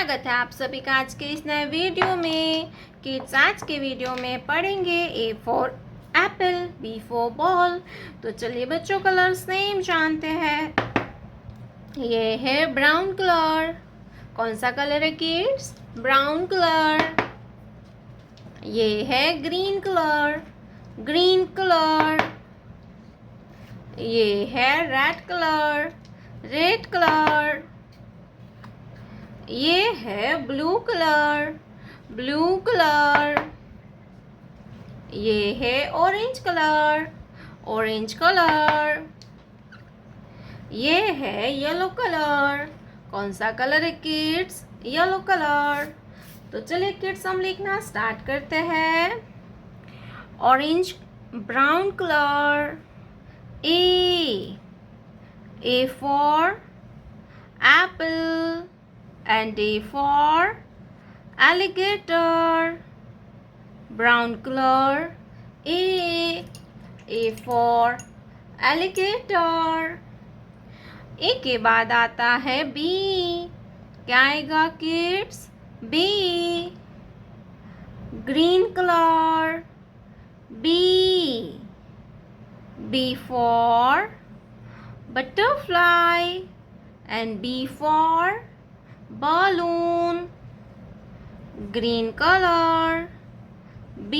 स्वागत है आप सभी का आज के इस नए वीडियो में। किड्स आज के वीडियो में पढ़ेंगे A for apple, B for ball. तो चलिए बच्चों कलर्स नेम जानते हैं। ये है ब्राउन कलर। कौन सा कलर है किड्स? Brown colour. ये है ग्रीन कलर, ग्रीन कलर। ये है रेड कलर, रेड कलर। ये है ब्लू कलर, ब्लू कलर। ये है ऑरेंज कलर, ऑरेंज कलर। ये है येलो कलर। कौन सा कलर है किड्स? Yellow colour. तो चलिए किड्स हम लिखना स्टार्ट करते हैं। Orange brown colour. A for apple and A for alligator. Brown color. A for alligator. A के बाद आता है B। क्या आएगा kids? B green colour. B for butterfly and B for balloon. Green color. B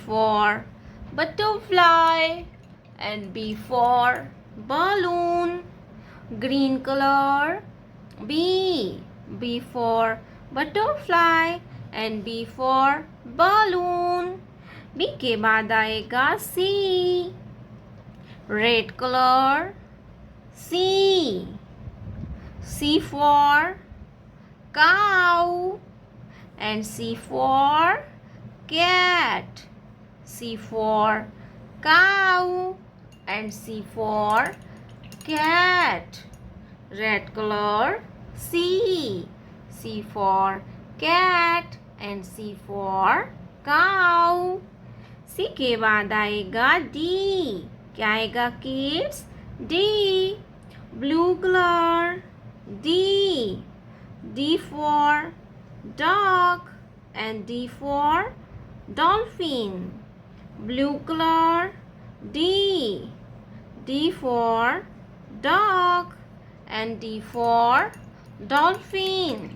for butterfly and B for balloon. Green color. B for butterfly and B for balloon. B के बाद आएगा C। Red colour. C for cow and C for cat. C for cow and C for cat. Red color. C for cat and C for cow. C के बाद आएगा D। क्या आएगा kids? D blue colour. D for dog and D for dolphin. Blue color. D for dog and D for dolphin.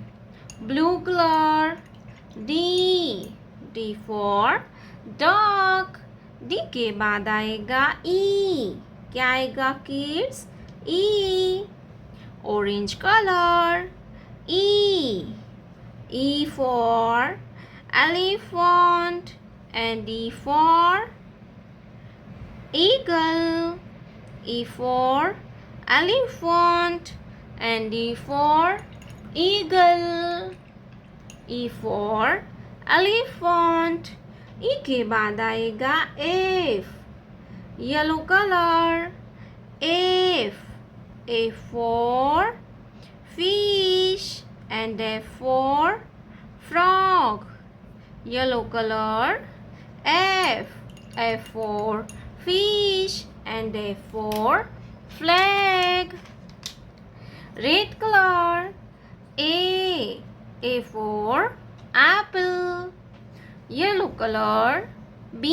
Blue color. D for dog. D के बाद आएगा E। क्या आएगा kids? E orange colour. E for elephant and E for eagle. E for elephant and E for eagle. E for elephant. E के बाद आएगा F yellow colour. A for fish and F for frog. Yellow color. F for fish and F for flag. Red color. A for apple. Yellow color. B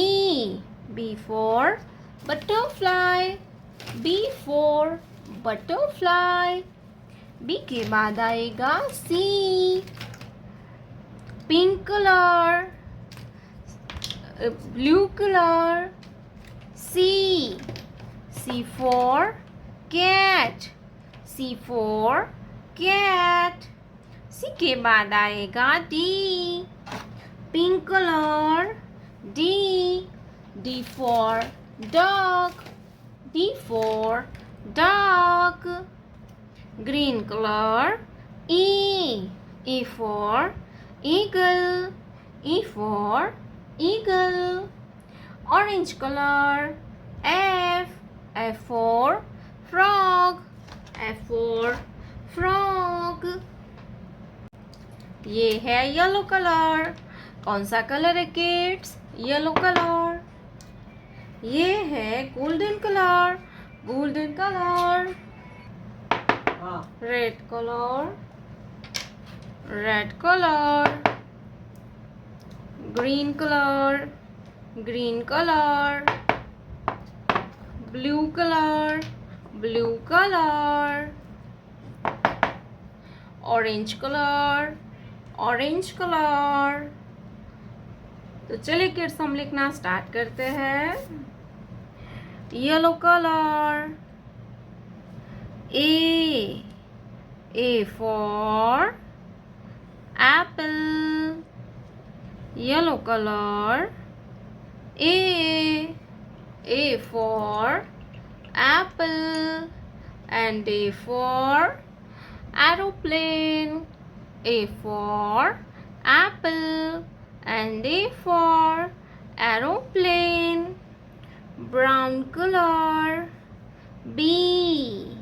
for butterfly. B for butterfly. B के बाद आएगा C pink colour. Blue colour. C for cat. C for cat. C के बाद आएगा D pink colour. D for dog. D for dog. Green color. E for eagle. E for eagle. Orange color. F for frog. F for frog. ये है yellow colour. कौन सा colour है kids? Yellow colour. ये है golden colour, golden colour. Red colour. red color, green color, green color, blue color, blue color, orange color, orange color। तो चलिए kids हम लिखना स्टार्ट करते हैं। Yellow colour, A for apple, yellow color, A for apple, and A for aeroplane, A for apple, and A for aeroplane. Brown color, B,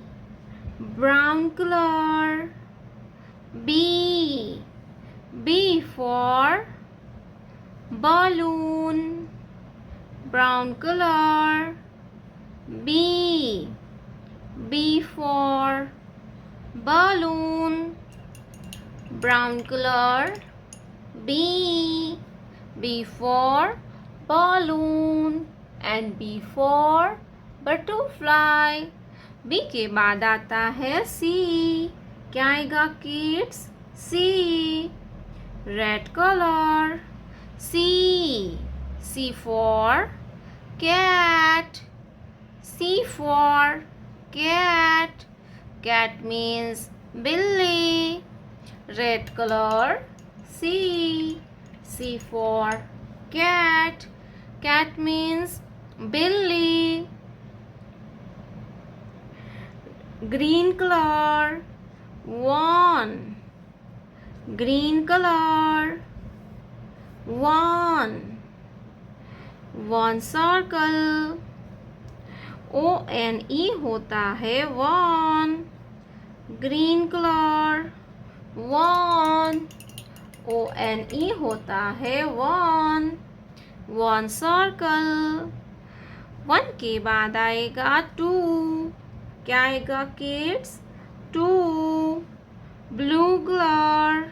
brown color, B for balloon, brown color, B for balloon, brown color, B for balloon, and B for butterfly। B के बाद आता है C। क्या आएगा kids? C, red colour, C for cat, C for cat, cat means बिल्ली, red colour, C for cat, cat means बिल्ली। Green color, one, green color, one circle, ONE होता है one, green color, one, ONE होता है one circle। One के बाद आएगा two. क्या आएगा kids? Two, blue colour,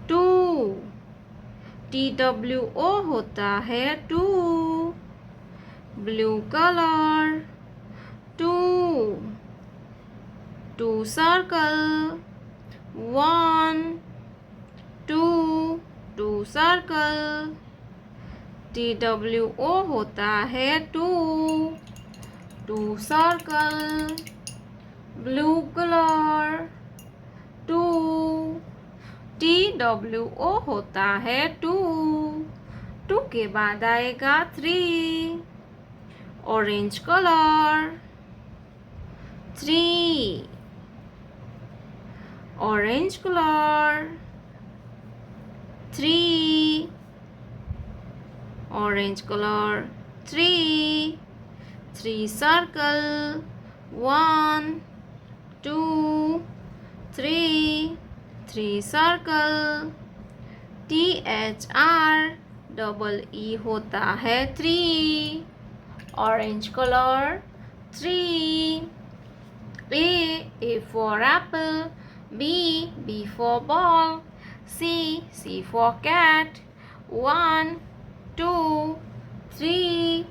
two, TWO होता है two, blue colour, two circle, one, two circle, TWO होता है two circle, blue colour, TWO होता है टू के बाद आएगा three, orange colour, three, orange colour, three, orange color, three circle, one, two, three circle, THREE होता है three, orange color, three, A for apple, B for ball, C for cat, one, two, three,